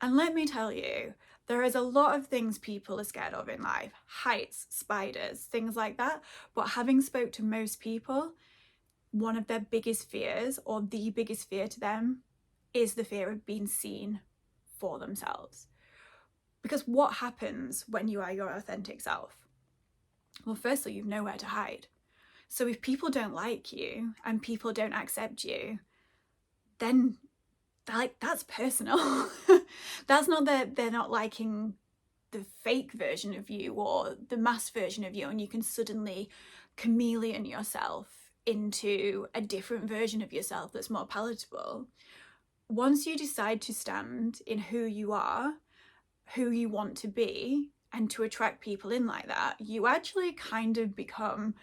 And let me tell you, there is a lot of things people are scared of in life. Heights, spiders, things like that. But having spoke to most people, one of their biggest fears, or the biggest fear to them, is the fear of being seen for themselves. Because what happens when you are your authentic self? Well, firstly, you've nowhere to hide. So if people don't like you and people don't accept you, then that's personal. That's not that they're not liking the fake version of you or the masked version of you, and you can suddenly chameleon yourself into a different version of yourself that's more palatable. Once you decide to stand in who you are, who you want to be, and to attract people in like that, you actually kind of become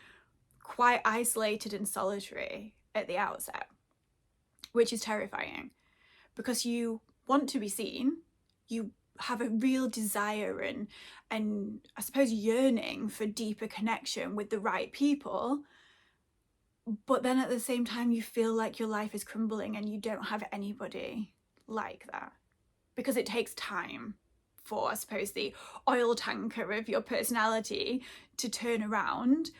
quite isolated and solitary at the outset, which is terrifying because you want to be seen, you have a real desire and I suppose yearning for deeper connection with the right people, but then at the same time you feel like your life is crumbling and you don't have anybody like that because it takes time for, I suppose, the oil tanker of your personality to turn around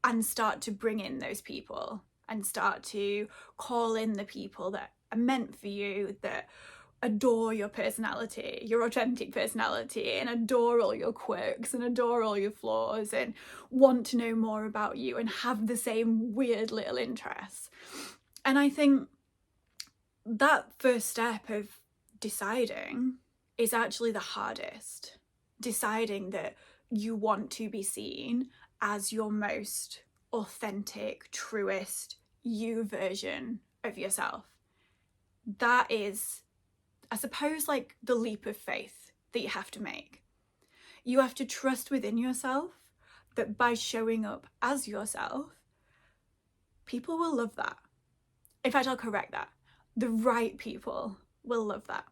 and start to bring in those people and start to call in the people that are meant for you, that adore your personality, your authentic personality, and adore all your quirks and adore all your flaws and want to know more about you and have the same weird little interests. And I think that first step of deciding is actually the hardest. Deciding that you want to be seen as your most authentic, truest you version of yourself. That is, I suppose, like the leap of faith that you have to make. You have to trust within yourself that by showing up as yourself, people will love that. In fact, I'll correct that. The right people will love that.